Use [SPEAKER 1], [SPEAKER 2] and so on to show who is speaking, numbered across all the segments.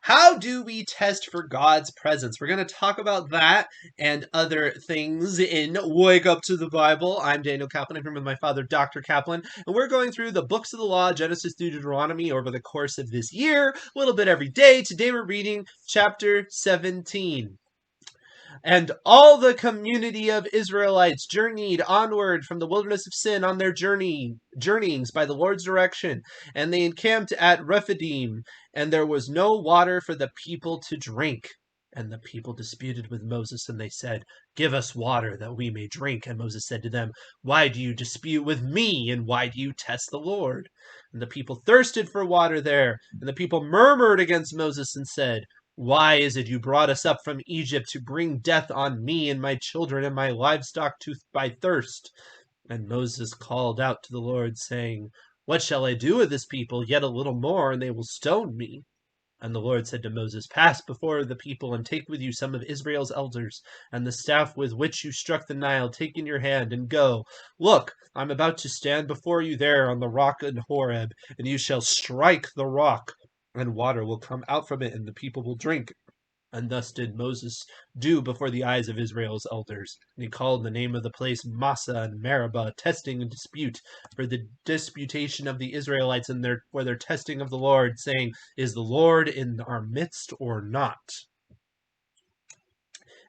[SPEAKER 1] How do we test for God's presence? We're going to talk about that and other things in Wake Up to the Bible. I'm Daniel Kaplan. I'm here with my father, Dr. Kaplan, and we're going through the books of the law, Genesis through Deuteronomy, over the course of this year, a little bit every day. Today we're reading chapter 17. And all the community of Israelites journeyed onward from the wilderness of Sin on their journeyings by the Lord's direction, and they encamped at Rephidim, and there was no water for the people to drink. And the people disputed with Moses, and they said, "Give us water that we may drink." And Moses said to them, "Why do you dispute with me, and why do you test the Lord?" And the people thirsted for water there, and the people murmured against Moses and said, "Why is it you brought us up from Egypt to bring death on me and my children and my livestock by thirst?" And Moses called out to the Lord, saying, "What shall I do with this people? Yet a little more, and they will stone me." And the Lord said to Moses, "Pass before the people, and take with you some of Israel's elders, and the staff with which you struck the Nile take in your hand, and go. Look, I'm about to stand before you there on the rock in Horeb, and you shall strike the rock, and water will come out from it, and the people will drink." And thus did Moses do before the eyes of Israel's elders. And he called the name of the place Massa and Meribah, testing and dispute, for the disputation of the Israelites and for their testing of the Lord, saying, "Is the Lord in our midst or not?"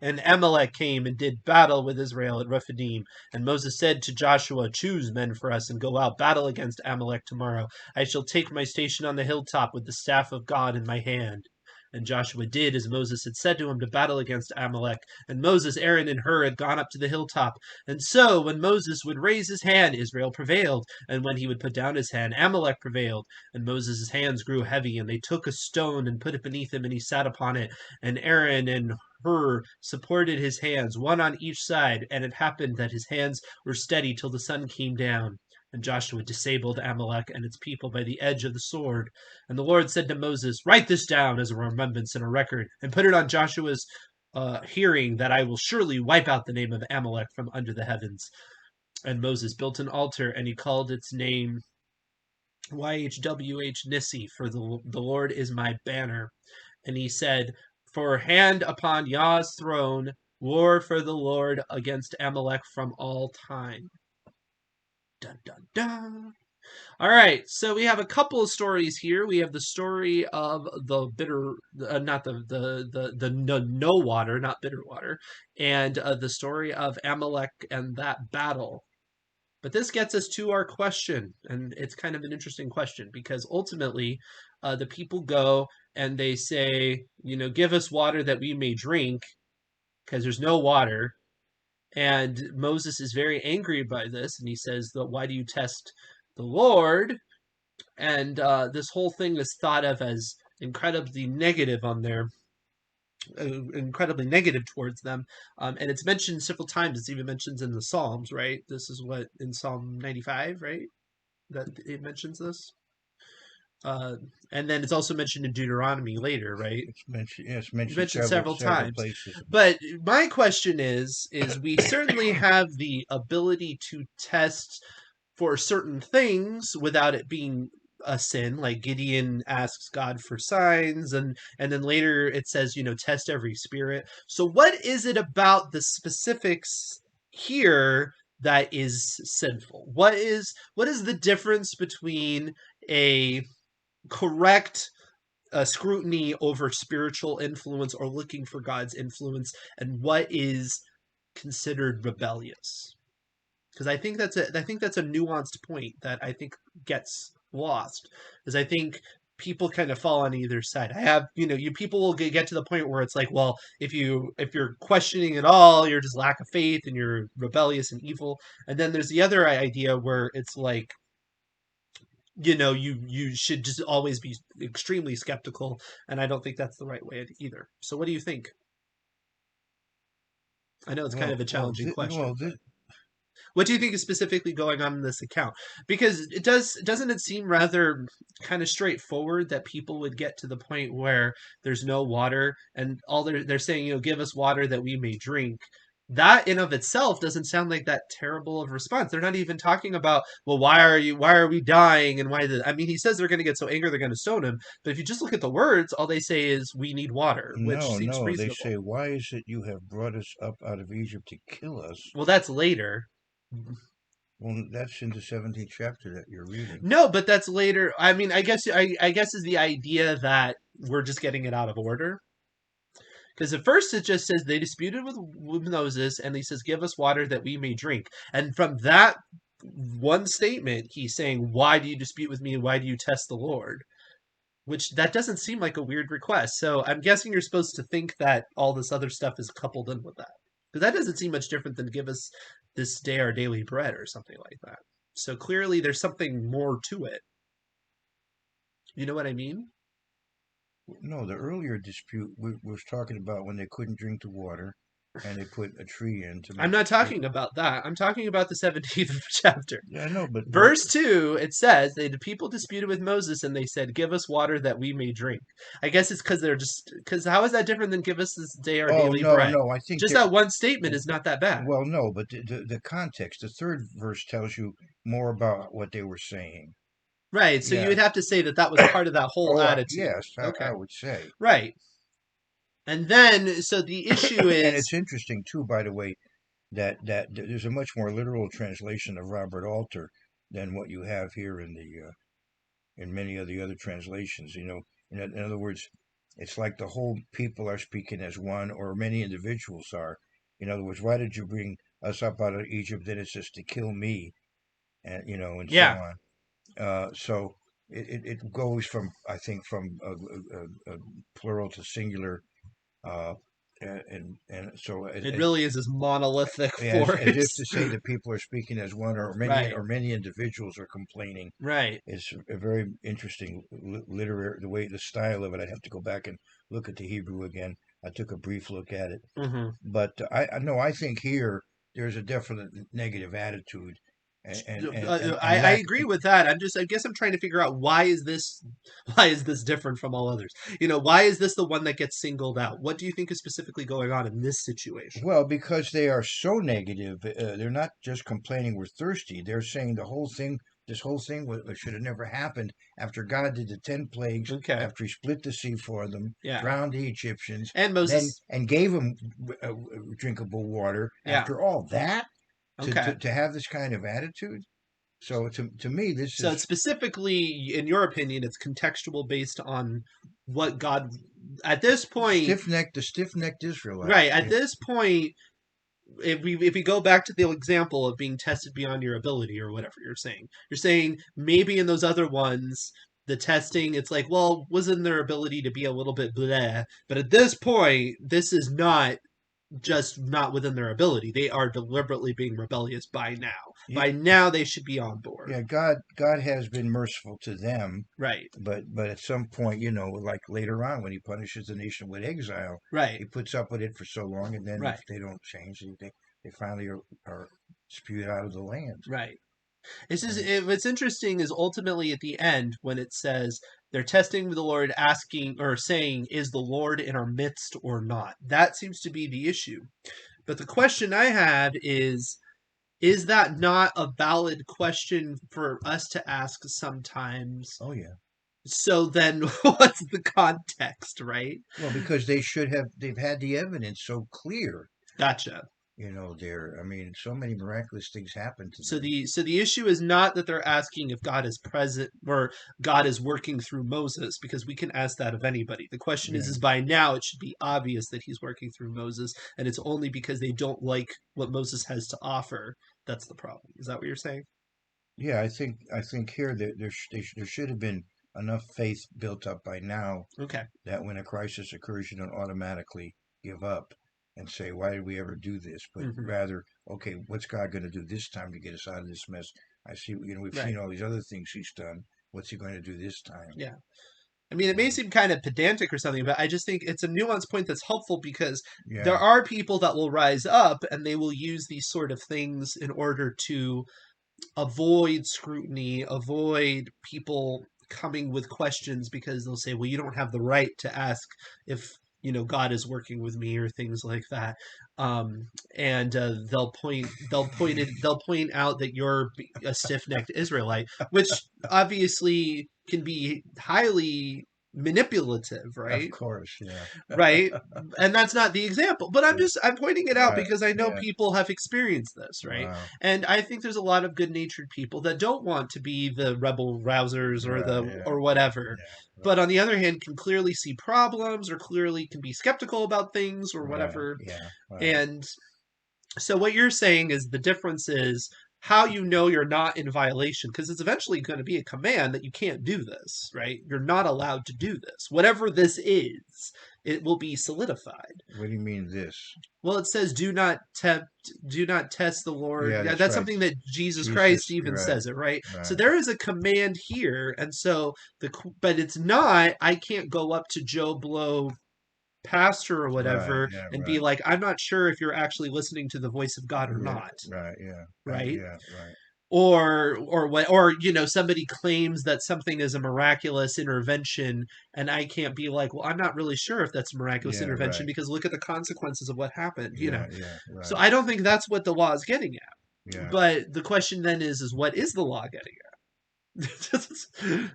[SPEAKER 1] And Amalek came and did battle with Israel at Rephidim. And Moses said to Joshua, "Choose men for us, and go out battle against Amalek tomorrow. I shall take my station on the hilltop with the staff of God in my hand." And Joshua did as Moses had said to him, to battle against Amalek. And Moses, Aaron, and Hur had gone up to the hilltop. And so, when Moses would raise his hand, Israel prevailed. And when he would put down his hand, Amalek prevailed. And Moses' hands grew heavy, and they took a stone and put it beneath him, and he sat upon it. And Aaron and Hur supported his hands, one on each side. And it happened that his hands were steady till the sun came down. And Joshua disabled Amalek and its people by the edge of the sword. And the Lord said to Moses, "Write this down as a remembrance and a record, and put it on Joshua's hearing, that I will surely wipe out the name of Amalek from under the heavens." And Moses built an altar, and he called its name YHWH Nissi, for the Lord is my banner. And he said, "For hand upon Yah's throne, war for the Lord against Amalek from all time." Dun, dun, dun. All right, so we have a couple of stories here. We have the story of the bitter, not the no water, not bitter water, and the story of Amalek and that battle. But this gets us to our question, and it's kind of an interesting question, because ultimately the people go and they say, "Give us water that we may drink," because there's no water. And Moses is very angry by this, and he says, "Why do you test the Lord?" And this whole thing is thought of as incredibly negative incredibly negative towards them. And it's mentioned several times. It's even mentioned in the Psalms, right? This is what, in Psalm 95, right? That it mentions this. And then it's also mentioned in Deuteronomy later, right?
[SPEAKER 2] It's mentioned
[SPEAKER 1] several times.
[SPEAKER 2] Places.
[SPEAKER 1] But my question is we certainly have the ability to test for certain things without it being a sin. Like Gideon asks God for signs, and then later it says, test every spirit. So what is it about the specifics here that is sinful? What is the difference between a correct scrutiny over spiritual influence or looking for God's influence, and what is considered rebellious? Because I think that's a nuanced point that I think gets lost, because I think people kind of fall on either side. I have, you people will get to the point where it's like, well, if you're questioning it all, you're just lack of faith and you're rebellious and evil. And then there's the other idea where it's like, you should just always be extremely skeptical, and I don't think that's the right way either. So what do you think? I know it's kind of a challenging question. What do you think is specifically going on in this account? Because doesn't it seem rather kind of straightforward that people would get to the point where there's no water, and all they're saying, give us water that we may drink. that in of itself doesn't sound like that terrible of a response. They're not even talking about, well, why are we dying, and I mean, he says they're going to get so angry they're going to stone him, but if you just look at the words, all they say is we need water, which
[SPEAKER 2] No,
[SPEAKER 1] seems
[SPEAKER 2] no, they
[SPEAKER 1] reasonable.
[SPEAKER 2] say, "Why is it you have brought us up out of Egypt to kill us?"
[SPEAKER 1] Well, that's later.
[SPEAKER 2] Well, that's in the 17th chapter that you're reading.
[SPEAKER 1] No, but that's later. I mean, I guess is the idea that we're just getting it out of order. Because at first it just says they disputed with Moses, and he says, "Give us water that we may drink." And from that one statement, he's saying, "Why do you dispute with me? Why do you test the Lord?" Which that doesn't seem like a weird request. So I'm guessing you're supposed to think that all this other stuff is coupled in with that, because that doesn't seem much different than "Give us this day our daily bread" or something like that. So clearly, there's something more to it. You know what I mean?
[SPEAKER 2] No, the earlier dispute was talking about when they couldn't drink the water, and they put a tree in to
[SPEAKER 1] I'm
[SPEAKER 2] make
[SPEAKER 1] not
[SPEAKER 2] it.
[SPEAKER 1] talking about that. I'm talking about the 17th chapter.
[SPEAKER 2] Yeah, I know, but
[SPEAKER 1] Verse 2, it says, the people disputed with Moses and they said, "Give us water that we may drink." I guess it's because they're just, because how is that different than "Give us this day our
[SPEAKER 2] oh
[SPEAKER 1] daily
[SPEAKER 2] no,
[SPEAKER 1] bread"?
[SPEAKER 2] no, I think
[SPEAKER 1] Just
[SPEAKER 2] they're
[SPEAKER 1] that one statement is not that bad.
[SPEAKER 2] well, no, but the context, the third verse tells you more about what they were saying.
[SPEAKER 1] Right, so you
[SPEAKER 2] Yeah.
[SPEAKER 1] would have to say that that was part of that whole
[SPEAKER 2] Oh,
[SPEAKER 1] attitude.
[SPEAKER 2] yes, I
[SPEAKER 1] Okay,
[SPEAKER 2] would say.
[SPEAKER 1] right. And then, so the issue
[SPEAKER 2] And
[SPEAKER 1] is,
[SPEAKER 2] it's interesting too, by the way, that there's a much more literal translation of Robert Alter than what you have here in many of the other translations. In other words, it's like the whole people are speaking as one, or many individuals are. In other words, why did you bring us up out of Egypt? Then it says to kill me, and and so
[SPEAKER 1] yeah,
[SPEAKER 2] on. So it goes from, I think, from a plural to singular, uh, and so
[SPEAKER 1] it really is this monolithic
[SPEAKER 2] as if
[SPEAKER 1] force.
[SPEAKER 2] to say that people are speaking as one,
[SPEAKER 1] Right,
[SPEAKER 2] or many individuals are complaining.
[SPEAKER 1] right.
[SPEAKER 2] It's a very interesting literary, the way, the style of it. I'd have to go back and look at the Hebrew again. I took a brief look at it,
[SPEAKER 1] Hmm.
[SPEAKER 2] but I know, I think here there's a definite negative attitude, and
[SPEAKER 1] I
[SPEAKER 2] lack.
[SPEAKER 1] agree with that. I guess I'm trying to figure out why is this different from all others? Why is this the one that gets singled out? What do you think is specifically going on in this situation?
[SPEAKER 2] Well, because they are so negative, they're not just complaining we're thirsty. They're saying this whole thing should have never happened. After God did the 10 plagues,
[SPEAKER 1] Okay.
[SPEAKER 2] after He split the sea for them,
[SPEAKER 1] Yeah.
[SPEAKER 2] drowned the Egyptians,
[SPEAKER 1] And
[SPEAKER 2] then
[SPEAKER 1] Moses.
[SPEAKER 2] and gave them drinkable water.
[SPEAKER 1] Yeah.
[SPEAKER 2] After all that,
[SPEAKER 1] Okay.
[SPEAKER 2] to have this kind of attitude. So to me, this
[SPEAKER 1] So
[SPEAKER 2] is,
[SPEAKER 1] it's specifically, in your opinion, it's contextual based on what God at this point,
[SPEAKER 2] the stiff-necked Israelites.
[SPEAKER 1] right, at this point, if we go back to the example of being tested beyond your ability or whatever you're saying maybe in those other ones the testing it's like, well, wasn't their ability to be a little bit bleh, but at this point this is not just not within their ability. They are deliberately being rebellious by now.
[SPEAKER 2] Yeah,
[SPEAKER 1] By now they should be on board.
[SPEAKER 2] yeah. God has been merciful to them.
[SPEAKER 1] Right,
[SPEAKER 2] But at some point, like later on when He punishes the nation with exile,
[SPEAKER 1] right,
[SPEAKER 2] He puts up with it for so long, and then if
[SPEAKER 1] right,
[SPEAKER 2] they don't change, they finally are spewed out of the land.
[SPEAKER 1] right. This is
[SPEAKER 2] And
[SPEAKER 1] what's interesting is ultimately at the end when it says they're testing the Lord, asking or saying, "Is the Lord in our midst or not?" That seems to be the issue. But the question I have is that not a valid question for us to ask sometimes?
[SPEAKER 2] oh yeah,
[SPEAKER 1] So then, what's the context, right?
[SPEAKER 2] well, because they've had the evidence so clear.
[SPEAKER 1] Gotcha.
[SPEAKER 2] I mean, so many miraculous things happen to
[SPEAKER 1] So
[SPEAKER 2] them.
[SPEAKER 1] the issue is not that they're asking if God is present or God is working through Moses, because we can ask that of anybody. The question
[SPEAKER 2] Yeah,
[SPEAKER 1] is by now it should be obvious that he's working through Moses, and it's only because they don't like what Moses has to offer that's the problem. Is that what you're saying?
[SPEAKER 2] yeah. I think here that there should have been enough faith built up by now
[SPEAKER 1] Okay.
[SPEAKER 2] that when a crisis occurs, you don't automatically give up and say, "Why did we ever do this?" But
[SPEAKER 1] Hmm.
[SPEAKER 2] rather, okay, what's God going to do this time to get us out of this mess? I see, we've
[SPEAKER 1] Right.
[SPEAKER 2] seen all these other things He's done. What's He going to do this time?
[SPEAKER 1] Yeah. I mean, it may
[SPEAKER 2] Um,
[SPEAKER 1] seem kind of pedantic or something, but I just think it's a nuanced point that's helpful because there
[SPEAKER 2] yeah,
[SPEAKER 1] are people that will rise up and they will use these sort of things in order to avoid scrutiny, avoid people coming with questions because they'll say, well, you don't have the right to ask if God is working with me or things like that. And they'll point out that you're a stiff-necked Israelite, which obviously can be highly manipulative,
[SPEAKER 2] Of
[SPEAKER 1] right?
[SPEAKER 2] course, yeah.
[SPEAKER 1] Right? And that's not the example, but I'm pointing it out
[SPEAKER 2] Right,
[SPEAKER 1] because I know
[SPEAKER 2] yeah.
[SPEAKER 1] people have experienced this, right?
[SPEAKER 2] Wow.
[SPEAKER 1] And I think there's a lot of good-natured people that don't want to be the rebel rousers or
[SPEAKER 2] Right,
[SPEAKER 1] the
[SPEAKER 2] yeah,
[SPEAKER 1] or whatever,
[SPEAKER 2] yeah,
[SPEAKER 1] but on the other hand can clearly see problems or clearly can be skeptical about things or
[SPEAKER 2] right,
[SPEAKER 1] whatever.
[SPEAKER 2] yeah, right.
[SPEAKER 1] And so what you're saying is the difference is how you know you're not in violation, because it's eventually going to be a command that you can't do this, right? You're not allowed to do this. Whatever this is, it will be solidified.
[SPEAKER 2] What do you mean this?
[SPEAKER 1] Well, it says do not test the Lord.
[SPEAKER 2] Yeah,
[SPEAKER 1] Yeah,
[SPEAKER 2] that's
[SPEAKER 1] that's
[SPEAKER 2] right.
[SPEAKER 1] something that Jesus Christ
[SPEAKER 2] Jesus,
[SPEAKER 1] even
[SPEAKER 2] right,
[SPEAKER 1] says it, right? So
[SPEAKER 2] right.
[SPEAKER 1] there is a command here, and so but it's not I can't go up to Joe Blow pastor or
[SPEAKER 2] Right,
[SPEAKER 1] whatever
[SPEAKER 2] yeah,
[SPEAKER 1] and be
[SPEAKER 2] right.
[SPEAKER 1] like, I'm not sure if you're actually listening to the voice of God or
[SPEAKER 2] Yeah,
[SPEAKER 1] not,
[SPEAKER 2] right, yeah.
[SPEAKER 1] right?
[SPEAKER 2] Yeah, right.
[SPEAKER 1] Or somebody claims that something is a miraculous intervention, and I can't be like, well, I'm not really sure if that's a miraculous
[SPEAKER 2] Yeah,
[SPEAKER 1] intervention
[SPEAKER 2] right.
[SPEAKER 1] because look at the consequences of what happened.
[SPEAKER 2] Yeah, yeah,
[SPEAKER 1] So
[SPEAKER 2] right.
[SPEAKER 1] I don't think that's what the law is getting at.
[SPEAKER 2] Yeah.
[SPEAKER 1] But the question then is what is the law getting at?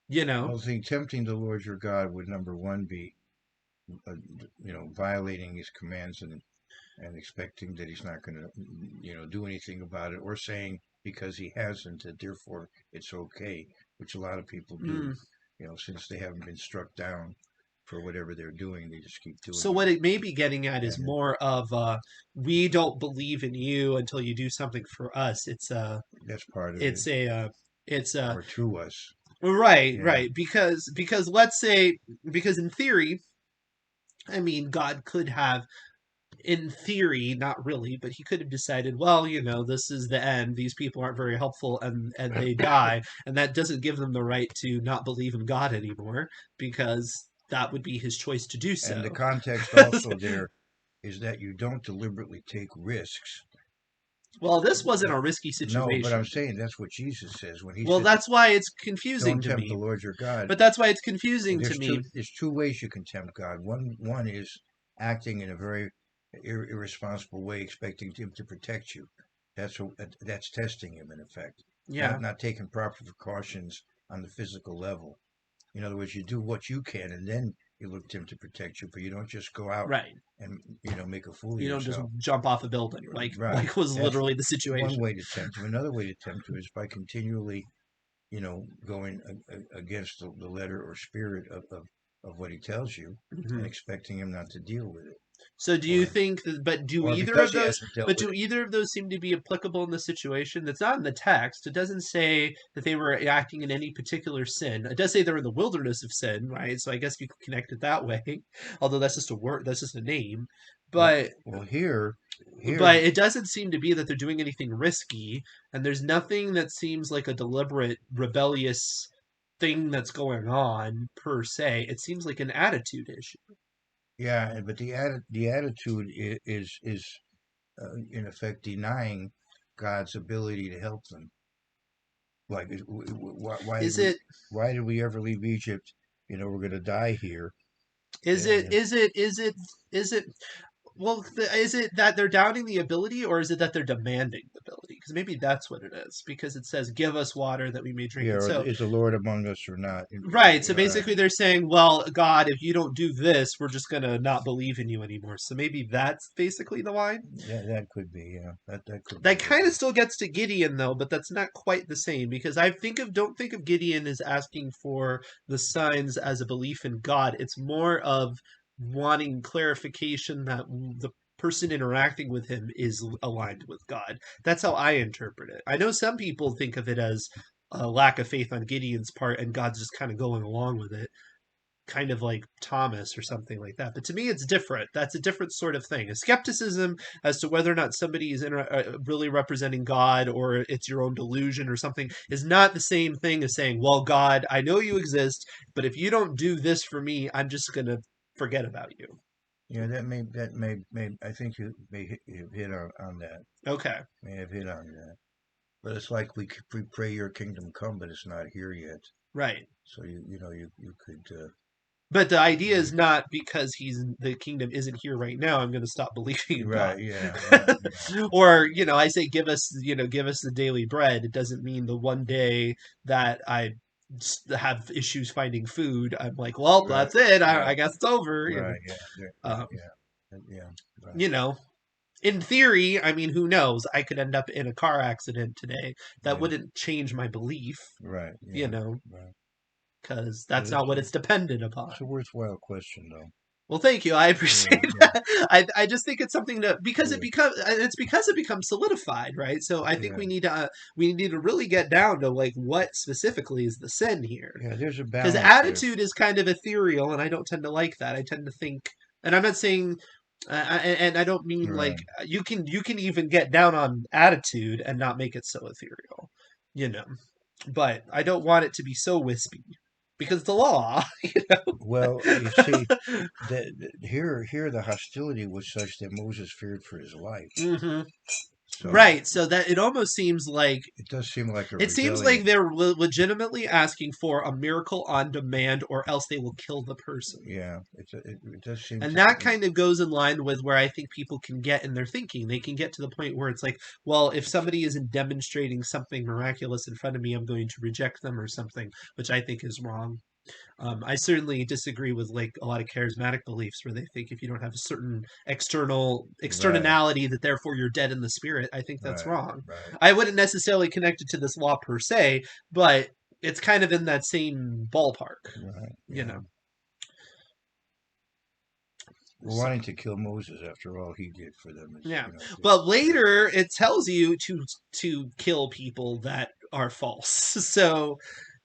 [SPEAKER 1] you know
[SPEAKER 2] Well, see, tempting the Lord your God would number one be, uh, violating his commands and expecting that he's not going to, do anything about it, or saying because he hasn't that therefore it's okay, which a lot of people do.
[SPEAKER 1] mm.
[SPEAKER 2] Since they haven't been struck down for whatever they're doing, they just keep
[SPEAKER 1] So
[SPEAKER 2] doing
[SPEAKER 1] what
[SPEAKER 2] it.
[SPEAKER 1] it may be getting at is
[SPEAKER 2] And
[SPEAKER 1] more of we don't believe in you until you do something for us.
[SPEAKER 2] that's part of it,
[SPEAKER 1] It's a it's a
[SPEAKER 2] or to us.
[SPEAKER 1] right,
[SPEAKER 2] Yeah,
[SPEAKER 1] right, because let's say, because in theory, I mean, God could have, in theory, not really, but he could have decided, well, this is the end. These people aren't very helpful, and they die, and that doesn't give them the right to not believe in God anymore, because that would be his choice to do
[SPEAKER 2] and the
[SPEAKER 1] so.
[SPEAKER 2] context also there is that you don't deliberately take risks.
[SPEAKER 1] Well, this wasn't
[SPEAKER 2] That
[SPEAKER 1] a risky
[SPEAKER 2] No, but I'm
[SPEAKER 1] situation.
[SPEAKER 2] saying that's what Jesus says when he
[SPEAKER 1] Well,
[SPEAKER 2] said,
[SPEAKER 1] that's why it's confusing
[SPEAKER 2] "Don't
[SPEAKER 1] to
[SPEAKER 2] tempt the
[SPEAKER 1] me.
[SPEAKER 2] Lord your God."
[SPEAKER 1] But that's why it's confusing to me.
[SPEAKER 2] There's two ways you can tempt God. One is acting in a very irresponsible way, expecting him to protect you. That's testing him in effect.
[SPEAKER 1] Yeah,
[SPEAKER 2] Not taking proper precautions on the physical level. In other words, you do what you can, and then you look to him to protect you, but you don't just go out
[SPEAKER 1] right.
[SPEAKER 2] and make a fool of
[SPEAKER 1] You don't just
[SPEAKER 2] yourself.
[SPEAKER 1] jump off a building,
[SPEAKER 2] Right.
[SPEAKER 1] like was
[SPEAKER 2] That's
[SPEAKER 1] literally the
[SPEAKER 2] one
[SPEAKER 1] situation.
[SPEAKER 2] way to tempt him. Another way to tempt him is by continually, going against the letter or spirit of what he tells you, and
[SPEAKER 1] hmm
[SPEAKER 2] expecting him not to deal with it,
[SPEAKER 1] So do you
[SPEAKER 2] or
[SPEAKER 1] think that,
[SPEAKER 2] or because he hasn't dealt
[SPEAKER 1] but
[SPEAKER 2] with
[SPEAKER 1] do
[SPEAKER 2] it.
[SPEAKER 1] either of those seem to be applicable in the situation? That's not in the text. It doesn't say that they were acting in any particular sin. It does say they're in the wilderness of sin, right? So I guess you could connect it that way. Although that's just a word, that's just a name.
[SPEAKER 2] Well,
[SPEAKER 1] But
[SPEAKER 2] here,
[SPEAKER 1] but it doesn't seem to be that they're doing anything risky, and there's nothing that seems like a deliberate rebellious thing that's going on per se. It seems like an attitude issue.
[SPEAKER 2] yeah, but the attitude is in effect denying God's ability to help them. Like,
[SPEAKER 1] Is it
[SPEAKER 2] why did we ever leave Egypt? We're going to die here.
[SPEAKER 1] is it
[SPEAKER 2] And
[SPEAKER 1] is it is it is it well, is it that they're doubting the ability, or is it that they're demanding the ability? Because maybe that's what it is. Because it says, "Give us water that we may drink
[SPEAKER 2] yeah,
[SPEAKER 1] it."
[SPEAKER 2] or
[SPEAKER 1] So,
[SPEAKER 2] is the Lord among us or not?
[SPEAKER 1] right. So
[SPEAKER 2] Right.
[SPEAKER 1] basically, they're saying, "Well, God, if you don't do this, we're just gonna not believe in you anymore." So maybe that's basically the line.
[SPEAKER 2] That could be, yeah. That could be
[SPEAKER 1] That
[SPEAKER 2] what it
[SPEAKER 1] kind of
[SPEAKER 2] is.
[SPEAKER 1] still gets to Gideon though, but that's not quite the same, because I don't think of Gideon as asking for the signs as a belief in God. It's more of wanting clarification that the person interacting with him is aligned with God. That's how I interpret it. I know some people think of it as a lack of faith on Gideon's part and God's just kind of going along with it, kind of like Thomas or something like that. But to me, it's different. That's a different sort of thing. A skepticism as to whether or not somebody is really representing God or it's your own delusion or something is not the same thing as saying, well, God, I know you exist, but if you don't do this for me, I'm just going to forget about you.
[SPEAKER 2] Yeah, may I think you may have hit on that.
[SPEAKER 1] Okay.
[SPEAKER 2] May have hit on that. But it's like we pray your kingdom come, but it's not here yet.
[SPEAKER 1] Right.
[SPEAKER 2] So you could.
[SPEAKER 1] But the idea is not because the kingdom isn't here right now, I'm going to stop believing in God.
[SPEAKER 2] Right. Yeah. Right. Yeah.
[SPEAKER 1] Or, I say give us the daily bread. It doesn't mean the one day that I have issues finding food, I'm like, well,
[SPEAKER 2] Right.
[SPEAKER 1] that's it. I
[SPEAKER 2] Right.
[SPEAKER 1] guess it's over.
[SPEAKER 2] Right. Yeah. Yeah. Yeah.
[SPEAKER 1] Um,
[SPEAKER 2] Yeah. Yeah. Right.
[SPEAKER 1] you know, in theory, I mean, who knows? I could end up in a car accident today. That
[SPEAKER 2] Yeah.
[SPEAKER 1] wouldn't change my belief,
[SPEAKER 2] Right.
[SPEAKER 1] you
[SPEAKER 2] Yeah.
[SPEAKER 1] know,
[SPEAKER 2] Right.
[SPEAKER 1] because
[SPEAKER 2] Yeah.
[SPEAKER 1] that's not what it's dependent upon.
[SPEAKER 2] It's a worthwhile question, though.
[SPEAKER 1] Well, thank you. I
[SPEAKER 2] Yeah.
[SPEAKER 1] appreciate
[SPEAKER 2] Yeah.
[SPEAKER 1] that. I just think it's something to because
[SPEAKER 2] Yeah.
[SPEAKER 1] it becomes solidified, right? So I think
[SPEAKER 2] Yeah.
[SPEAKER 1] we need to really get down to like what specifically is the sin here,
[SPEAKER 2] Yeah. There's a
[SPEAKER 1] because
[SPEAKER 2] balance there.
[SPEAKER 1] attitude is kind of ethereal, and I don't tend to like that. I tend to think, and I'm not saying, and I don't mean like
[SPEAKER 2] Right.
[SPEAKER 1] you can even get down on attitude and not make it so ethereal, you know. But I don't want it to be so wispy because the law, you
[SPEAKER 2] Well, you
[SPEAKER 1] know.
[SPEAKER 2] see, here the hostility was such that Moses feared for his life.
[SPEAKER 1] hmm
[SPEAKER 2] So
[SPEAKER 1] Right. So that it almost seems like
[SPEAKER 2] it does seem like a
[SPEAKER 1] it seems like
[SPEAKER 2] rebellion.
[SPEAKER 1] they're legitimately asking for a miracle on demand, or else they will kill the person.
[SPEAKER 2] Yeah, it does seem
[SPEAKER 1] And
[SPEAKER 2] to
[SPEAKER 1] that
[SPEAKER 2] be.
[SPEAKER 1] kind of goes in line with where I think people can get in their thinking. They can get to the point where it's like, well, if somebody isn't demonstrating something miraculous in front of me, I'm going to reject them or something, which I think is wrong. I certainly disagree with like a lot of charismatic beliefs where they think if you don't have a certain
[SPEAKER 2] Right,
[SPEAKER 1] externality that therefore you're dead in the spirit. I think that's
[SPEAKER 2] right,
[SPEAKER 1] wrong.
[SPEAKER 2] right,
[SPEAKER 1] I wouldn't necessarily connect it to this law per se, but it's kind of in that same ballpark,
[SPEAKER 2] right.
[SPEAKER 1] you
[SPEAKER 2] Yeah.
[SPEAKER 1] know.
[SPEAKER 2] Well,
[SPEAKER 1] So
[SPEAKER 2] wanting to kill Moses after all he did for them is,
[SPEAKER 1] yeah,
[SPEAKER 2] just
[SPEAKER 1] but later it tells you to kill people that are false.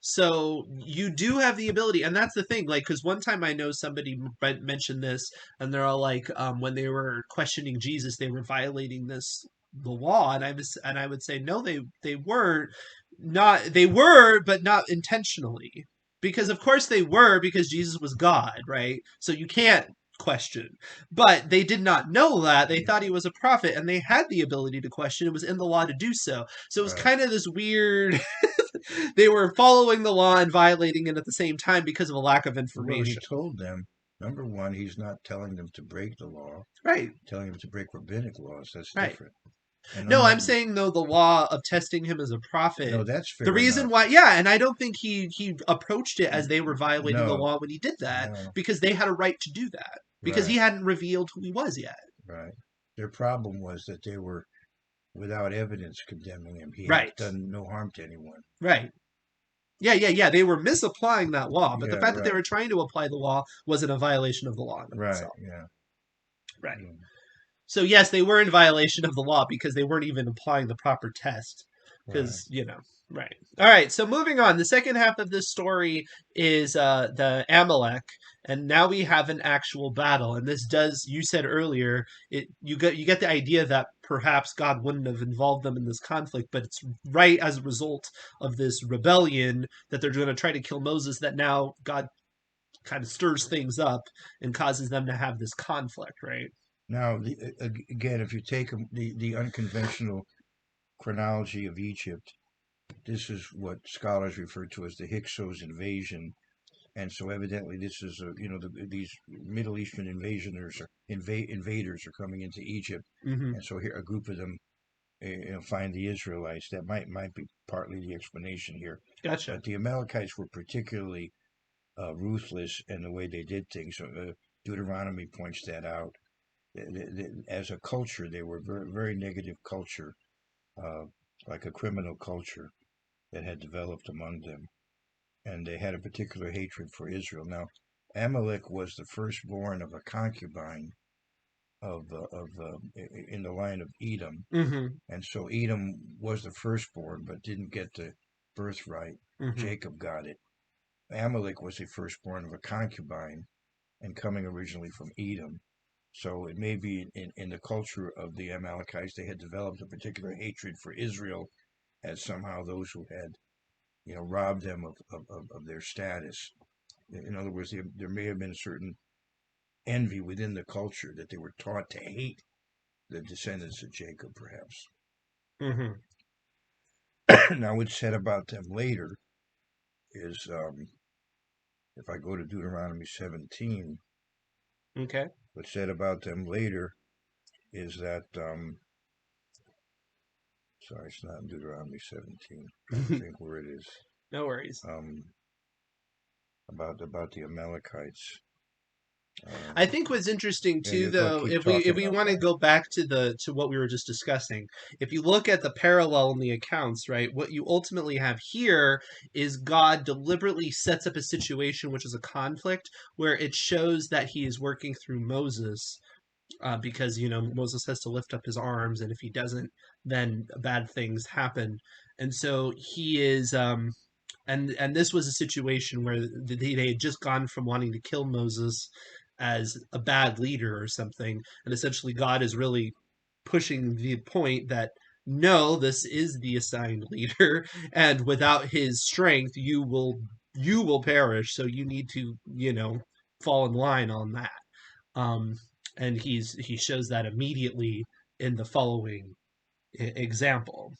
[SPEAKER 1] So you do have the ability, and that's the thing. Like, because one time I know somebody mentioned this, and they're all like, when they were questioning Jesus, they were violating the law, and I would say no, they weren't. Not they were, but not intentionally. Because of course they were, because Jesus was God, right? So you can't question. But they did not know that. They thought he was a prophet, and they had the ability to question. It was in the law to do so. So it was
[SPEAKER 2] right.
[SPEAKER 1] kind of this weird. They were following the law and violating it at the same time because of a lack of
[SPEAKER 2] Well, he
[SPEAKER 1] information.
[SPEAKER 2] told them, number one, he's not telling them to break the law,
[SPEAKER 1] Right,
[SPEAKER 2] telling them to break rabbinic laws. That's
[SPEAKER 1] right.
[SPEAKER 2] different. And
[SPEAKER 1] No, I'm
[SPEAKER 2] number,
[SPEAKER 1] saying though the law of testing him as a
[SPEAKER 2] no,
[SPEAKER 1] prophet.
[SPEAKER 2] that's
[SPEAKER 1] The
[SPEAKER 2] fair
[SPEAKER 1] reason
[SPEAKER 2] enough.
[SPEAKER 1] why, yeah, and I don't think he approached it as they were violating the
[SPEAKER 2] No,
[SPEAKER 1] law when he did that
[SPEAKER 2] no,
[SPEAKER 1] because they had a right to do that because he
[SPEAKER 2] right,
[SPEAKER 1] hadn't revealed who he was yet.
[SPEAKER 2] right. Their problem was that they were without evidence condemning him. He had
[SPEAKER 1] Right,
[SPEAKER 2] done no harm to anyone.
[SPEAKER 1] right. Yeah. They were misapplying that law, but the
[SPEAKER 2] Yeah,
[SPEAKER 1] fact that they
[SPEAKER 2] right,
[SPEAKER 1] were trying to apply the law wasn't a violation of the law in and of
[SPEAKER 2] right,
[SPEAKER 1] itself.
[SPEAKER 2] yeah,
[SPEAKER 1] Right.
[SPEAKER 2] yeah,
[SPEAKER 1] So yes, they were in violation of the law because they weren't even applying the proper test.
[SPEAKER 2] right.
[SPEAKER 1] Because right. All right. So moving on, the second half of this story is the Amalek, and now we have an actual battle. And this does, you said earlier, you get the idea that perhaps God wouldn't have involved them in this conflict, but it's right as a result of this rebellion that they're going to try to kill Moses that now God kind of stirs things up and causes them to have this conflict, right?
[SPEAKER 2] Now, again, if you take the unconventional chronology of Egypt, this is what scholars refer to as the Hyksos invasion. And so, evidently, this is these Middle Eastern invaders are coming into Egypt,
[SPEAKER 1] Mm-hmm.
[SPEAKER 2] and so here a group of them find the Israelites. That might be partly the explanation here.
[SPEAKER 1] Gotcha.
[SPEAKER 2] But the Amalekites were particularly ruthless in the way they did things. So, Deuteronomy points that out. As a culture, they were very, very negative culture, uh, like a criminal culture that had developed among them, and they had a particular hatred for Israel. Now, Amalek was the firstborn of a concubine in the line of Edom,
[SPEAKER 1] Mm-hmm.
[SPEAKER 2] and so Edom was the firstborn, but didn't get the birthright.
[SPEAKER 1] Mm-hmm.
[SPEAKER 2] Jacob got it. Amalek was the firstborn of a concubine, and coming originally from Edom. So it may be in the culture of the Amalekites, they had developed a particular hatred for Israel as somehow those who had, robbed them of their status. In other words, there may have been a certain envy within the culture that they were taught to hate the descendants of Jacob, perhaps.
[SPEAKER 1] Mm-hmm.
[SPEAKER 2] Now, what's said about them later is if I go to Deuteronomy 17,
[SPEAKER 1] Okay.
[SPEAKER 2] what's said about them later is that, sorry, it's not in Deuteronomy 17. I'm trying to think where it is.
[SPEAKER 1] No worries.
[SPEAKER 2] Um, about the Amalekites.
[SPEAKER 1] I think what's interesting
[SPEAKER 2] Yeah,
[SPEAKER 1] too,
[SPEAKER 2] you go
[SPEAKER 1] though,
[SPEAKER 2] keep
[SPEAKER 1] if
[SPEAKER 2] talking
[SPEAKER 1] we
[SPEAKER 2] about
[SPEAKER 1] want to
[SPEAKER 2] that.
[SPEAKER 1] go back to what we were just discussing, if you look at the parallel in the accounts, right, what you ultimately have here is God deliberately sets up a situation which is a conflict where it shows that he is working through Moses, because Moses has to lift up his arms, and if he doesn't, then bad things happen, and so he is. And this was a situation where they had just gone from wanting to kill Moses as a bad leader or something, and essentially God is really pushing the point that no, this is the assigned leader, and without his strength, you will perish. So you need to fall in line on that. Um, and he shows that immediately in the following example.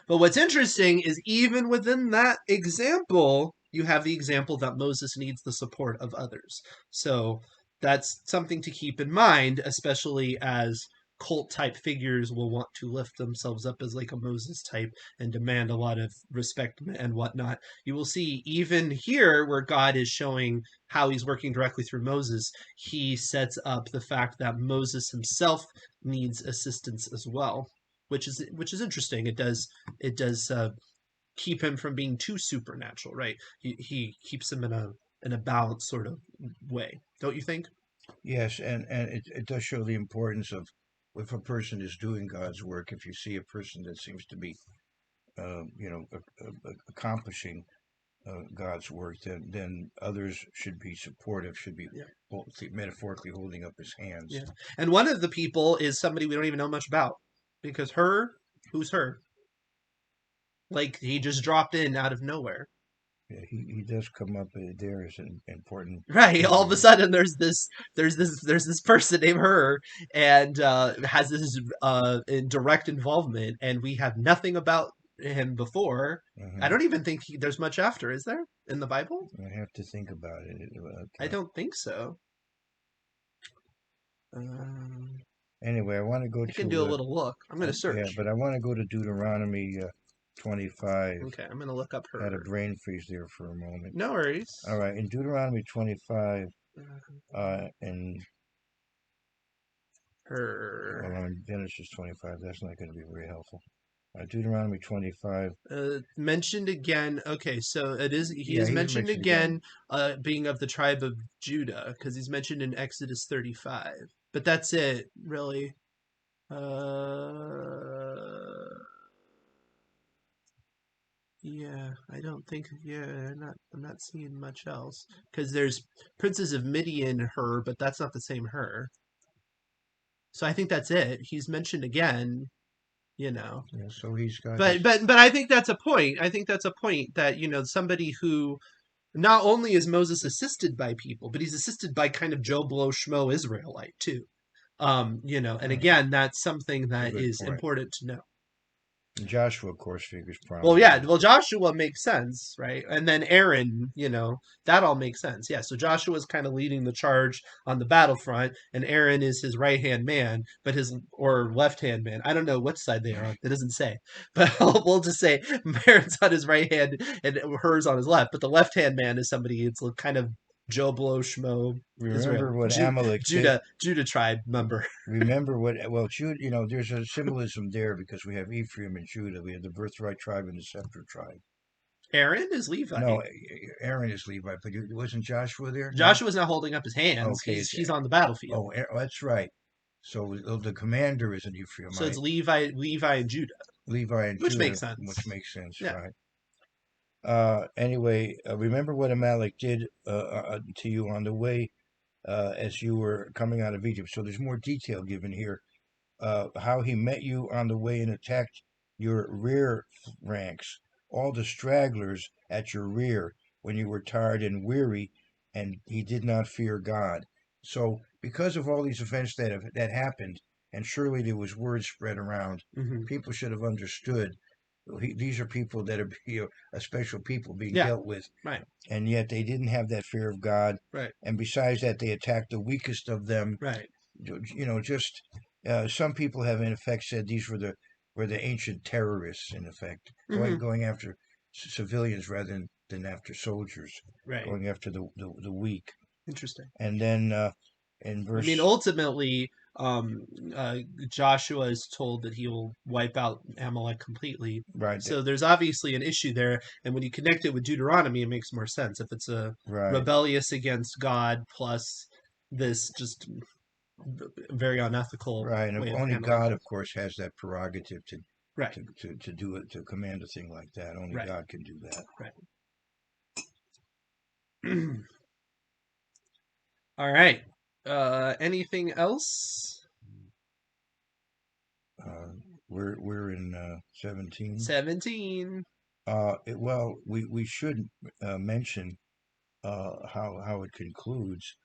[SPEAKER 1] But what's interesting is even within that example, you have the example that Moses needs the support of others. So that's something to keep in mind, especially as cult type figures will want to lift themselves up as like a Moses type and demand a lot of respect and whatnot. You will see even here where God is showing how he's working directly through Moses, he sets up the fact that Moses himself needs assistance as well, which is interesting. It does keep him from being too supernatural, right? He keeps him in a balanced sort of way, don't you think?
[SPEAKER 2] Yes, and it does show the importance of if a person is doing God's work. If you see a person that seems to be, accomplishing God's work, then others should be supportive, should be
[SPEAKER 1] Yeah,
[SPEAKER 2] metaphorically holding up his hands.
[SPEAKER 1] yeah. And one of the people is somebody we don't even know much about, because who's her? Like he just dropped in out of nowhere.
[SPEAKER 2] Yeah, he does come up there as an important
[SPEAKER 1] Right. All of a
[SPEAKER 2] figure.
[SPEAKER 1] sudden, there's this person named her, and has this direct involvement, and we have nothing about him before. I
[SPEAKER 2] Hmm.
[SPEAKER 1] don't even think there's much after, is there, in the Bible?
[SPEAKER 2] I have to think about it.
[SPEAKER 1] I don't think so. Um,
[SPEAKER 2] Anyway, I want to go
[SPEAKER 1] I can do a
[SPEAKER 2] to
[SPEAKER 1] little look. I'm gonna
[SPEAKER 2] yeah,
[SPEAKER 1] search.
[SPEAKER 2] but I want to go to Deuteronomy 25.
[SPEAKER 1] Okay, I'm gonna look up
[SPEAKER 2] Had a
[SPEAKER 1] her.
[SPEAKER 2] brain freeze there for a moment.
[SPEAKER 1] No
[SPEAKER 2] All
[SPEAKER 1] worries.
[SPEAKER 2] right, in Deuteronomy 25, and
[SPEAKER 1] Her.
[SPEAKER 2] well, in Genesis 25, that's not going to be very helpful. Deuteronomy 25,
[SPEAKER 1] Mentioned again. Okay, so he
[SPEAKER 2] yeah,
[SPEAKER 1] is
[SPEAKER 2] he's
[SPEAKER 1] mentioned
[SPEAKER 2] mentioned again.
[SPEAKER 1] again, being of the tribe of Judah, because he's mentioned in Exodus 35. But that's it, really. Uh, yeah, I don't think. Yeah, I'm not seeing much else, because there's Princes of Midian, her, but that's not the same her. So I think that's it. He's mentioned again, you know.
[SPEAKER 2] Yeah, so he's got
[SPEAKER 1] But
[SPEAKER 2] his.
[SPEAKER 1] but but I think that's a point. I think that's a point that somebody who not only is Moses assisted by people, but he's assisted by kind of Joe Blow Schmo Israelite too. And
[SPEAKER 2] Hmm,
[SPEAKER 1] again, that's something
[SPEAKER 2] it's a
[SPEAKER 1] that
[SPEAKER 2] good
[SPEAKER 1] is
[SPEAKER 2] point.
[SPEAKER 1] important to know.
[SPEAKER 2] And Joshua, of course, figures
[SPEAKER 1] Well, yeah,
[SPEAKER 2] prominently.
[SPEAKER 1] well, Joshua makes sense, right? And then Aaron, that all makes sense. Yeah, so Joshua's kind of leading the charge on the battlefront, and Aaron is his right hand man, or left hand man. I don't know which side they are on. It doesn't say, but we'll just say Aaron's on his right hand and hers on his left. But the left hand man is somebody. It's kind of Joe Blow Schmo
[SPEAKER 2] Remember
[SPEAKER 1] Israel,
[SPEAKER 2] what Amalek did?
[SPEAKER 1] Judah tribe member.
[SPEAKER 2] Remember what, well, Judah, there's a symbolism there because we have Ephraim and Judah. We have the birthright tribe and the scepter tribe.
[SPEAKER 1] Aaron is
[SPEAKER 2] No,
[SPEAKER 1] Levite.
[SPEAKER 2] Aaron is Levi, but wasn't Joshua there? No?
[SPEAKER 1] Joshua's not holding up his hands.
[SPEAKER 2] Okay,
[SPEAKER 1] He's on the battlefield.
[SPEAKER 2] That's right. So the commander is an
[SPEAKER 1] So it's
[SPEAKER 2] Ephraimite,
[SPEAKER 1] Levi and Judah,
[SPEAKER 2] Levi and
[SPEAKER 1] which makes
[SPEAKER 2] Judah, which
[SPEAKER 1] sense.
[SPEAKER 2] makes sense,
[SPEAKER 1] Yeah.
[SPEAKER 2] right? Anyway, remember what Amalek did to you on the way as you were coming out of Egypt. So there's more detail given here. How he met you on the way and attacked your rear ranks, all the stragglers at your rear when you were tired and weary, and he did not fear God. So, because of all these events that happened, and surely there was word spread around,
[SPEAKER 1] Hmm.
[SPEAKER 2] people should have understood. these are people that are a special people being
[SPEAKER 1] Yeah.
[SPEAKER 2] dealt with,
[SPEAKER 1] Right.
[SPEAKER 2] and yet they didn't have that fear of God.
[SPEAKER 1] Right.
[SPEAKER 2] And besides that, they attacked the weakest of them.
[SPEAKER 1] Right.
[SPEAKER 2] Just some people have in effect said these were the ancient terrorists, in effect,
[SPEAKER 1] Hmm.
[SPEAKER 2] going after civilians rather than after soldiers,
[SPEAKER 1] Right.
[SPEAKER 2] going after the weak.
[SPEAKER 1] Interesting.
[SPEAKER 2] And then in
[SPEAKER 1] I mean,
[SPEAKER 2] verse
[SPEAKER 1] ultimately, um, uh, Joshua is told that he will wipe out Amalek completely.
[SPEAKER 2] right,
[SPEAKER 1] So there's obviously an issue there, and when you connect it with Deuteronomy, it makes more sense. If it's a
[SPEAKER 2] right,
[SPEAKER 1] rebellious against God plus this just very unethical
[SPEAKER 2] right, and
[SPEAKER 1] way of
[SPEAKER 2] only
[SPEAKER 1] handling
[SPEAKER 2] God,
[SPEAKER 1] things.
[SPEAKER 2] of course, has that prerogative
[SPEAKER 1] Right.
[SPEAKER 2] to do it, to command a thing like that. Only
[SPEAKER 1] Right.
[SPEAKER 2] God can do that.
[SPEAKER 1] Right. All right. Anything else?
[SPEAKER 2] Uh, we're in 17.
[SPEAKER 1] 17.
[SPEAKER 2] Well, we should mention how it concludes.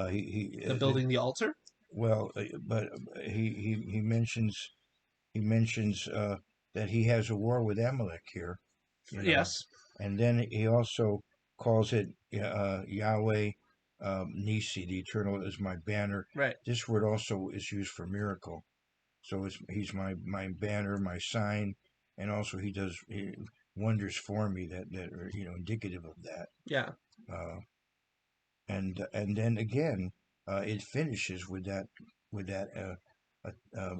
[SPEAKER 2] He
[SPEAKER 1] The building the altar?
[SPEAKER 2] well, but he mentions that he has a war with Amalek here, you know,
[SPEAKER 1] Yes.
[SPEAKER 2] and then he also calls it Yahweh Nisi, the Eternal is my banner.
[SPEAKER 1] Right.
[SPEAKER 2] This word also is used for miracle. So he's my banner, my sign, and also he wonders for me that are indicative of that.
[SPEAKER 1] Yeah.
[SPEAKER 2] Uh, and then again, it finishes with that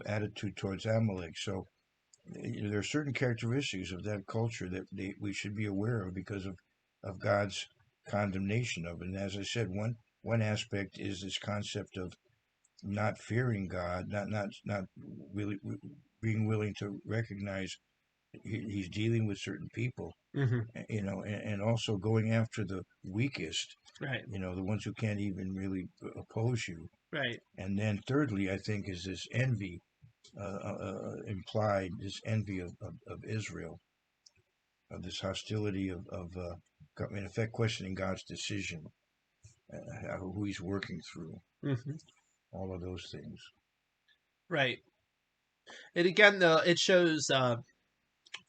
[SPEAKER 2] attitude towards Amalek. So there are certain characteristics of that culture that we should be aware of because of God's condemnation of it. And as I said, one aspect is this concept of not fearing God, not really being willing to recognize he's dealing with certain people,
[SPEAKER 1] Hmm.
[SPEAKER 2] and also going after the weakest,
[SPEAKER 1] Right.
[SPEAKER 2] the ones who can't even really oppose you.
[SPEAKER 1] Right.
[SPEAKER 2] And then thirdly, I think, is this envy implied, this envy of Israel, of this hostility in effect, questioning God's decision, who he's working through,
[SPEAKER 1] Hmm.
[SPEAKER 2] all of those things.
[SPEAKER 1] Right. And again, though, it shows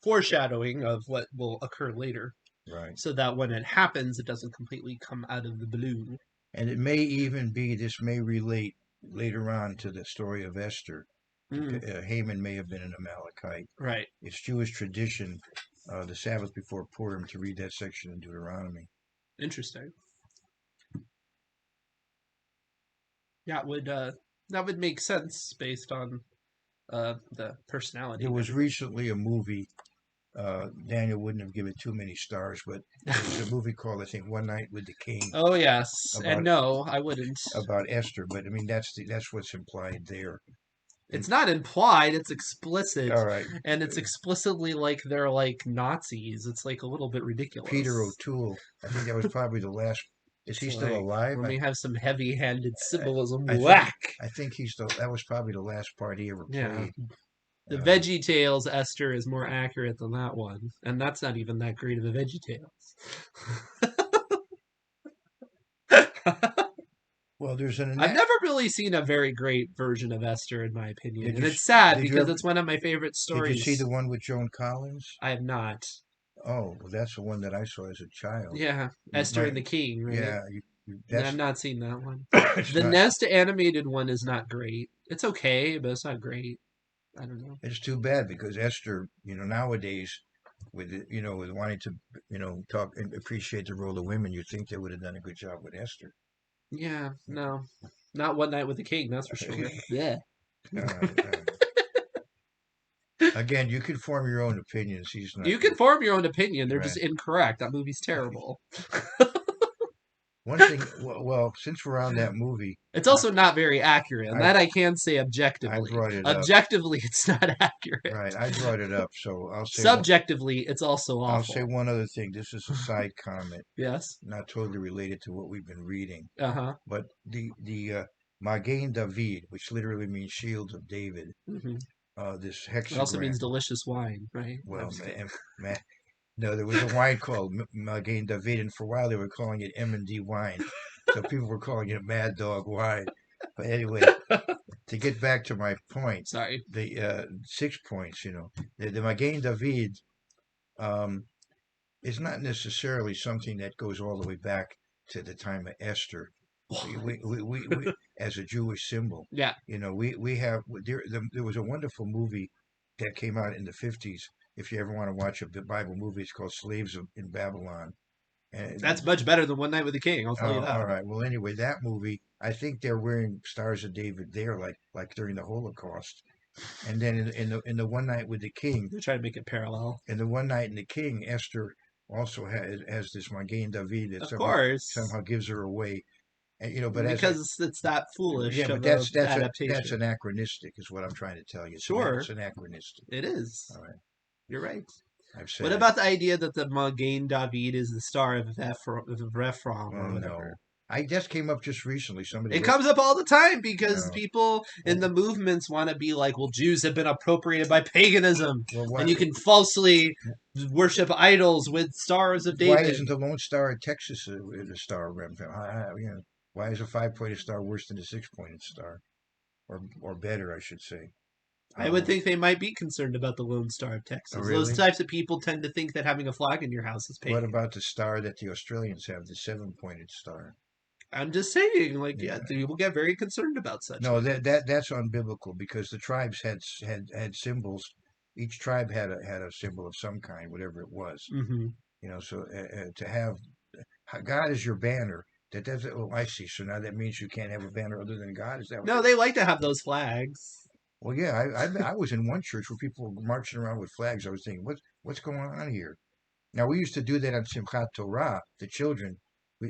[SPEAKER 1] foreshadowing of what will occur later,
[SPEAKER 2] Right.
[SPEAKER 1] so that when it happens, it doesn't completely come out of the blue.
[SPEAKER 2] And it may even be, this may relate later on to the story of Esther.
[SPEAKER 1] Mm.
[SPEAKER 2] Haman may have been an Amalekite.
[SPEAKER 1] Right.
[SPEAKER 2] It's Jewish tradition, the Sabbath before Purim, to read that section in Deuteronomy.
[SPEAKER 1] Interesting. Yeah, that would make sense based on the personality
[SPEAKER 2] There
[SPEAKER 1] and
[SPEAKER 2] was
[SPEAKER 1] everything.
[SPEAKER 2] recently a movie. Daniel wouldn't have given too many stars, but there's a movie called, I think, One Night with the King,
[SPEAKER 1] Oh yes, and
[SPEAKER 2] about
[SPEAKER 1] no, I wouldn't.
[SPEAKER 2] Esther. But I mean, that's what's implied there.
[SPEAKER 1] It's
[SPEAKER 2] And
[SPEAKER 1] not implied; it's explicit,
[SPEAKER 2] all right,
[SPEAKER 1] and it's explicitly like they're like Nazis. It's like a little bit
[SPEAKER 2] Peter
[SPEAKER 1] ridiculous.
[SPEAKER 2] O'Toole. I think that was probably the last. Is
[SPEAKER 1] It's
[SPEAKER 2] he still
[SPEAKER 1] like
[SPEAKER 2] alive?
[SPEAKER 1] when we have some heavy-handed symbolism.
[SPEAKER 2] I think
[SPEAKER 1] Whack.
[SPEAKER 2] I think he's still. That was probably the last part he ever
[SPEAKER 1] Yeah,
[SPEAKER 2] played.
[SPEAKER 1] the
[SPEAKER 2] Uh,
[SPEAKER 1] Veggie Tales Esther is more accurate than that one, and that's not even that great of a Veggie Tales.
[SPEAKER 2] well, there's an
[SPEAKER 1] I've never really seen a very great version of Esther, in my opinion,
[SPEAKER 2] did
[SPEAKER 1] and
[SPEAKER 2] you
[SPEAKER 1] it's sad
[SPEAKER 2] did you
[SPEAKER 1] because
[SPEAKER 2] ever
[SPEAKER 1] it's one of my favorite
[SPEAKER 2] did you see
[SPEAKER 1] stories.
[SPEAKER 2] the one with Joan Collins?
[SPEAKER 1] I have not.
[SPEAKER 2] Oh, well, that's the one that I saw as a child.
[SPEAKER 1] Yeah,
[SPEAKER 2] You
[SPEAKER 1] Esther and
[SPEAKER 2] might,
[SPEAKER 1] the King, right?
[SPEAKER 2] yeah,
[SPEAKER 1] No, I've
[SPEAKER 2] that's
[SPEAKER 1] not seen that one.
[SPEAKER 2] it's
[SPEAKER 1] The
[SPEAKER 2] not.
[SPEAKER 1] Nest animated one is not great. It's okay, but it's not great. I don't know.
[SPEAKER 2] It's too bad because Esther, nowadays, with wanting to, talk and appreciate the role of women, you'd think they would have done a good job with Esther.
[SPEAKER 1] Yeah, no, not One Night with the King, that's for sure. Yeah.
[SPEAKER 2] Again, you can form your own opinions. He's not
[SPEAKER 1] You can form your own opinion. They're
[SPEAKER 2] right.
[SPEAKER 1] just incorrect. That movie's terrible.
[SPEAKER 2] One thing, well, since we're on that movie,
[SPEAKER 1] It's
[SPEAKER 2] I,
[SPEAKER 1] also not very accurate, and
[SPEAKER 2] I,
[SPEAKER 1] that I can say
[SPEAKER 2] I
[SPEAKER 1] objectively.
[SPEAKER 2] brought it up.
[SPEAKER 1] Objectively, it's not accurate.
[SPEAKER 2] Right, I brought it up, so
[SPEAKER 1] Subjectively, it's also
[SPEAKER 2] I'll say
[SPEAKER 1] awful.
[SPEAKER 2] one other thing. This is a side comment,
[SPEAKER 1] Yes.
[SPEAKER 2] not totally related to what we've been reading,
[SPEAKER 1] Uh huh.
[SPEAKER 2] but the Magen David, which literally means shield of David,
[SPEAKER 1] Hmm.
[SPEAKER 2] this
[SPEAKER 1] It also
[SPEAKER 2] hexagram.
[SPEAKER 1] means delicious wine, right? I'm
[SPEAKER 2] Well,
[SPEAKER 1] just kidding.
[SPEAKER 2] no, there was a wine called Magen David, and for a while they were calling it M&D wine, so people were calling it Mad Dog wine. But anyway, to get back to my point,
[SPEAKER 1] Sorry.
[SPEAKER 2] the 6 points, the Magen David um, is not necessarily something that goes all the way back to the time of Esther. We as a Jewish symbol,
[SPEAKER 1] Yeah,
[SPEAKER 2] we have there was a wonderful movie that came out in the 50s. If you ever want to watch a Bible movie, it's called in Babylon.
[SPEAKER 1] that's
[SPEAKER 2] And
[SPEAKER 1] much better than One Night with the King. I'll tell you
[SPEAKER 2] all
[SPEAKER 1] that.
[SPEAKER 2] right. Well, anyway, that movie, I think they're wearing Stars of David there, like during the Holocaust. And then in the One Night with the King,
[SPEAKER 1] They're trying to make it parallel.
[SPEAKER 2] in the One Night in the King, Esther also has this Magen David that
[SPEAKER 1] Of
[SPEAKER 2] somehow
[SPEAKER 1] course,
[SPEAKER 2] gives her away. And but as a
[SPEAKER 1] because it's that foolish
[SPEAKER 2] yeah, but
[SPEAKER 1] of a
[SPEAKER 2] that's
[SPEAKER 1] adaptation.
[SPEAKER 2] anachronistic, is what I'm trying to tell you.
[SPEAKER 1] Sure,
[SPEAKER 2] It's anachronistic.
[SPEAKER 1] it is.
[SPEAKER 2] All right,
[SPEAKER 1] You're right.
[SPEAKER 2] I've
[SPEAKER 1] What
[SPEAKER 2] said it.
[SPEAKER 1] about the idea that the Magen David is the star of Ephraim or
[SPEAKER 2] Well, no,
[SPEAKER 1] whatever?
[SPEAKER 2] I just came up just recently. Somebody
[SPEAKER 1] It
[SPEAKER 2] wrote.
[SPEAKER 1] comes up all the time because
[SPEAKER 2] No,
[SPEAKER 1] people in
[SPEAKER 2] well,
[SPEAKER 1] the movements want to be like, well, Jews have been appropriated by paganism,
[SPEAKER 2] well,
[SPEAKER 1] and you can falsely worship idols with stars of
[SPEAKER 2] why
[SPEAKER 1] David.
[SPEAKER 2] isn't the Lone Star of Texas a star of Rem? Why is a 5-pointed star worse than a 6-pointed star, or better, I should say?
[SPEAKER 1] I would
[SPEAKER 2] Um,
[SPEAKER 1] think they might be concerned about the Lone Star of
[SPEAKER 2] oh,
[SPEAKER 1] Texas. Those
[SPEAKER 2] really?
[SPEAKER 1] types of people tend to think that having a flag in your house is
[SPEAKER 2] What
[SPEAKER 1] pagan.
[SPEAKER 2] about the star that the Australians have, the 7-pointed star?
[SPEAKER 1] I'm just saying, like, yeah,
[SPEAKER 2] Yeah.
[SPEAKER 1] people get very concerned about such
[SPEAKER 2] No,
[SPEAKER 1] things.
[SPEAKER 2] that's unbiblical because the tribes had symbols. Each tribe had a symbol of some kind, whatever it was.
[SPEAKER 1] Hmm.
[SPEAKER 2] So to have God as your banner, that doesn't. Oh, I see. So now that means you can't have a banner other than God. Is that what
[SPEAKER 1] No,
[SPEAKER 2] you're?
[SPEAKER 1] they like to have those flags.
[SPEAKER 2] Well, yeah, I was in one church where people were marching around with flags. I was thinking, what's going on here? Now we used to do that on Simchat Torah, the children,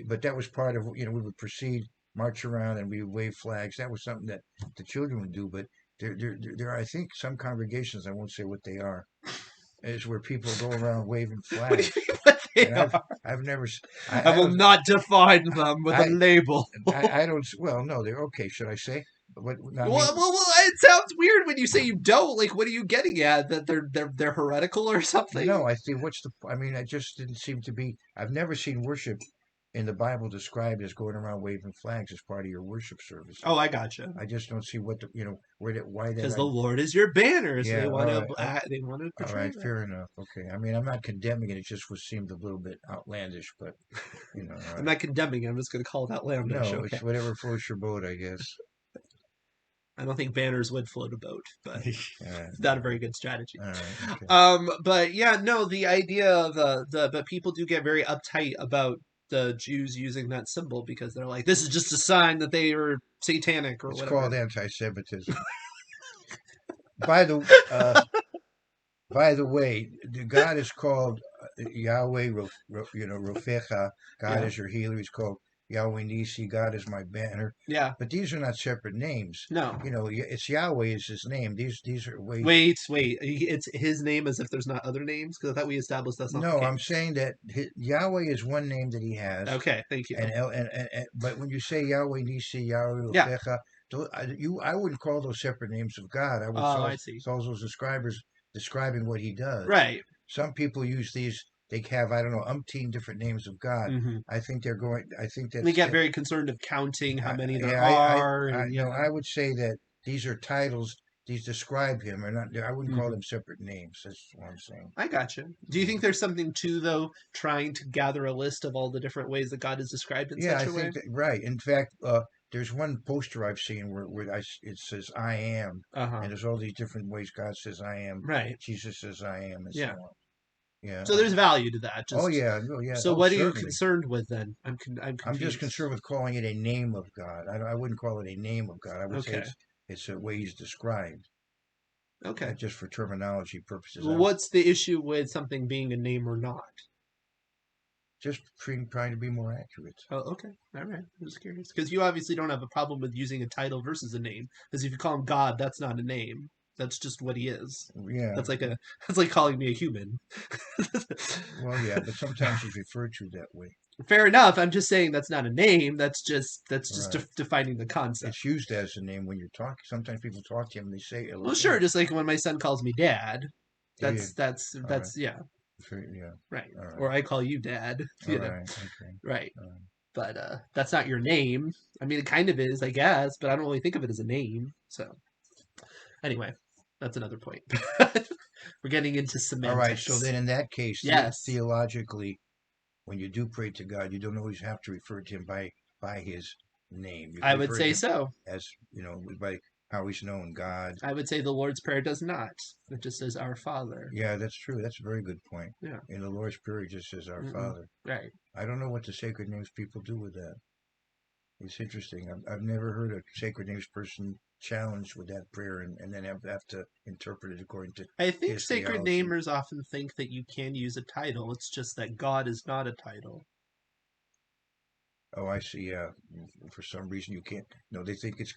[SPEAKER 2] but that was part of we would proceed, march around, and we would wave flags. That was something that the children would do. But there are, I think, some congregations, I won't say what they are, is where people go around waving
[SPEAKER 1] What do you
[SPEAKER 2] flags,
[SPEAKER 1] mean what they
[SPEAKER 2] and
[SPEAKER 1] are?
[SPEAKER 2] I've never
[SPEAKER 1] I
[SPEAKER 2] I
[SPEAKER 1] will
[SPEAKER 2] don't
[SPEAKER 1] not define them with a
[SPEAKER 2] I
[SPEAKER 1] label.
[SPEAKER 2] I don't well no they're okay, should I say? But I mean,
[SPEAKER 1] It sounds weird when you say you don't. Like, what are you getting at? That they're heretical or something?
[SPEAKER 2] no, I see. I mean, it just didn't seem to be. I've never seen worship in the Bible described as going around waving flags as part of your worship
[SPEAKER 1] Oh,
[SPEAKER 2] services.
[SPEAKER 1] I gotcha.
[SPEAKER 2] I just don't see why that.
[SPEAKER 1] Because the Lord is your banner, so
[SPEAKER 2] Yeah, all right,
[SPEAKER 1] they want to
[SPEAKER 2] all
[SPEAKER 1] portray
[SPEAKER 2] right,
[SPEAKER 1] that.
[SPEAKER 2] fair enough. Okay, I mean, I'm not condemning it. It just seemed a little bit outlandish, but all
[SPEAKER 1] I'm
[SPEAKER 2] right.
[SPEAKER 1] not condemning. I'm just going to call it outlandish.
[SPEAKER 2] No,
[SPEAKER 1] Okay.
[SPEAKER 2] it's whatever floats your boat, I guess.
[SPEAKER 1] I don't think banners would float a boat, but
[SPEAKER 2] All right,
[SPEAKER 1] it's not a very good strategy.
[SPEAKER 2] all right, okay.
[SPEAKER 1] But yeah, no, the idea of but people do get very uptight about the Jews using that symbol because they're like, this is just a sign that they are satanic or
[SPEAKER 2] It's
[SPEAKER 1] whatever.
[SPEAKER 2] called anti-Semitism. By the By the way, the God is called Yahweh, Rofecha. God
[SPEAKER 1] Yeah,
[SPEAKER 2] is your healer. He's called Yahweh Nisi. God is my banner.
[SPEAKER 1] yeah.
[SPEAKER 2] But these are not separate names.
[SPEAKER 1] No,
[SPEAKER 2] It's Yahweh is his name. These are ways.
[SPEAKER 1] wait. It's his name as if there's not other names because I thought we established that's not the
[SPEAKER 2] No, I'm
[SPEAKER 1] case.
[SPEAKER 2] saying that Yahweh is one name that he has,
[SPEAKER 1] Okay, thank you.
[SPEAKER 2] but when you say Yahweh Nisi, Yahweh
[SPEAKER 1] Yeah.
[SPEAKER 2] Rofecha, I wouldn't call those separate names of God. I would
[SPEAKER 1] Oh, I see.
[SPEAKER 2] call those describing what he does.
[SPEAKER 1] Right.
[SPEAKER 2] Some people use these. They have, I don't know, umpteen different names of God.
[SPEAKER 1] Hmm.
[SPEAKER 2] I think they're going. I think
[SPEAKER 1] They
[SPEAKER 2] that's.
[SPEAKER 1] get very concerned of counting how many there
[SPEAKER 2] Yeah,
[SPEAKER 1] are,
[SPEAKER 2] I
[SPEAKER 1] and
[SPEAKER 2] no. I would say that these are titles. These describe him, or not. I wouldn't call
[SPEAKER 1] Mhm.
[SPEAKER 2] them separate names. That's what I'm saying.
[SPEAKER 1] I gotcha. Do you
[SPEAKER 2] Yeah,
[SPEAKER 1] think there's something to though trying to gather a list of all the different ways that God is described in
[SPEAKER 2] yeah.
[SPEAKER 1] such
[SPEAKER 2] I
[SPEAKER 1] a way?
[SPEAKER 2] think that right. In fact, there's one poster I've seen where it says "I am,"
[SPEAKER 1] Uh huh.
[SPEAKER 2] and there's all these different ways God says "I am,"
[SPEAKER 1] Right.
[SPEAKER 2] Jesus says "I am," and so
[SPEAKER 1] Yeah.
[SPEAKER 2] on. Yeah.
[SPEAKER 1] So there's value to that.
[SPEAKER 2] Oh
[SPEAKER 1] Just
[SPEAKER 2] yeah. Oh yeah.
[SPEAKER 1] so,
[SPEAKER 2] Oh
[SPEAKER 1] what are you
[SPEAKER 2] certainly.
[SPEAKER 1] concerned with then? I'm
[SPEAKER 2] I'm just
[SPEAKER 1] confused.
[SPEAKER 2] concerned with calling it a name of God. I wouldn't call it a name of God. I would say
[SPEAKER 1] Okay.
[SPEAKER 2] it's a way he's described,
[SPEAKER 1] Okay.
[SPEAKER 2] just for terminology purposes.
[SPEAKER 1] Well,
[SPEAKER 2] I'm
[SPEAKER 1] what's the issue with something being a name or not?
[SPEAKER 2] just trying to be more accurate.
[SPEAKER 1] Oh, okay. All right. I'm just curious because you obviously don't have a problem with using a title versus a name. Because if you call him God, that's not a name. That's just what he is.
[SPEAKER 2] Yeah.
[SPEAKER 1] That's like a that's like calling me a human.
[SPEAKER 2] Well, yeah, but sometimes he's referred to that way.
[SPEAKER 1] Fair enough. I'm just saying that's not a name. That's just
[SPEAKER 2] Right.
[SPEAKER 1] defining the concept.
[SPEAKER 2] It's used as a name when you're talking. Sometimes people talk to him and they say,
[SPEAKER 1] Well,
[SPEAKER 2] you
[SPEAKER 1] sure.
[SPEAKER 2] know,
[SPEAKER 1] Just like when my son calls me dad.
[SPEAKER 2] yeah, all right,
[SPEAKER 1] That's yeah.
[SPEAKER 2] yeah,
[SPEAKER 1] Right.
[SPEAKER 2] all right,
[SPEAKER 1] Or I call you dad.
[SPEAKER 2] all right, okay.
[SPEAKER 1] Right.
[SPEAKER 2] All right.
[SPEAKER 1] But that's not your name. I mean, it kind of is, I guess, but I don't really think of it as a name. So anyway, That's another point. We're getting into
[SPEAKER 2] All right. So
[SPEAKER 1] semantics.
[SPEAKER 2] then, in that case,
[SPEAKER 1] Yes,
[SPEAKER 2] theologically, when you do pray to God, you don't always have to refer to Him by His name. You can
[SPEAKER 1] I would
[SPEAKER 2] refer to
[SPEAKER 1] say
[SPEAKER 2] Him
[SPEAKER 1] so.
[SPEAKER 2] as by how He's known, God.
[SPEAKER 1] I would say the Lord's Prayer does not. It just says Our Father.
[SPEAKER 2] Yeah, that's true. That's a very good point.
[SPEAKER 1] Yeah.
[SPEAKER 2] In the Lord's Prayer, it just says Our
[SPEAKER 1] Mm-mm.
[SPEAKER 2] Father.
[SPEAKER 1] Right.
[SPEAKER 2] I don't know what the sacred names people do with that. It's interesting. I've never heard a sacred names person challenged with that prayer and then have to interpret it according to
[SPEAKER 1] I think
[SPEAKER 2] his
[SPEAKER 1] sacred
[SPEAKER 2] theology.
[SPEAKER 1] namers often think that you can use a title. It's just that God is not a title.
[SPEAKER 2] Oh, I see. Yeah, for some reason you can't. No, they think it's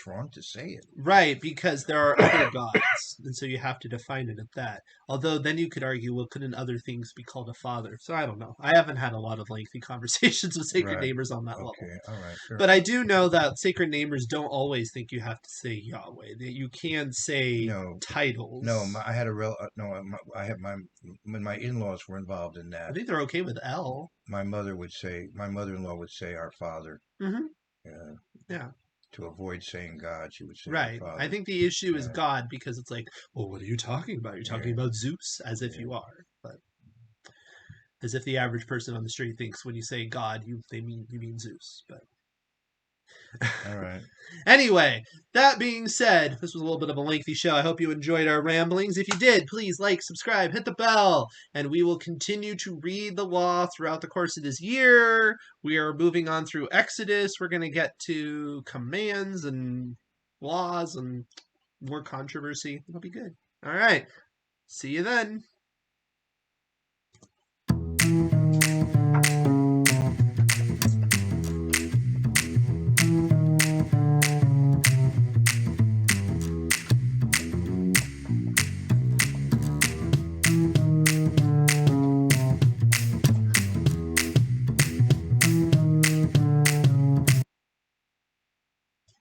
[SPEAKER 2] wrong to say it.
[SPEAKER 1] Right, because there are other gods, and so you have to define it at that. Although then you could argue, well, couldn't other things be called a father? So I don't know. I haven't had a lot of lengthy conversations with sacred
[SPEAKER 2] Right.
[SPEAKER 1] namers on that level.
[SPEAKER 2] Okay. All right. Fair
[SPEAKER 1] But I
[SPEAKER 2] enough.
[SPEAKER 1] do know that sacred namers don't always think you have to say Yahweh. That you can say
[SPEAKER 2] No, no.
[SPEAKER 1] titles.
[SPEAKER 2] I had a real no. I have my when my in-laws were involved in
[SPEAKER 1] I
[SPEAKER 2] that.
[SPEAKER 1] think they're okay with L.
[SPEAKER 2] My mother-in-law would say our Father.
[SPEAKER 1] Mm-hmm.
[SPEAKER 2] Uh,
[SPEAKER 1] Yeah.
[SPEAKER 2] to avoid saying God, she would say our
[SPEAKER 1] Right. I
[SPEAKER 2] Father.
[SPEAKER 1] think the issue is
[SPEAKER 2] Yeah.
[SPEAKER 1] God because it's like, well, what are you talking about? You're talking
[SPEAKER 2] Yeah.
[SPEAKER 1] about Zeus as if
[SPEAKER 2] Yeah.
[SPEAKER 1] you are. But as if the average person on the street thinks when you say God, you mean Zeus. But
[SPEAKER 2] All right.
[SPEAKER 1] anyway, that being said, this was a little bit of a lengthy show. I hope you enjoyed our ramblings. If you did, please like, subscribe, hit the bell, and we will continue to read the law throughout the course of this year. We are moving on through Exodus. We're going to get to commands and laws and more controversy. It'll be good. All right. See you then.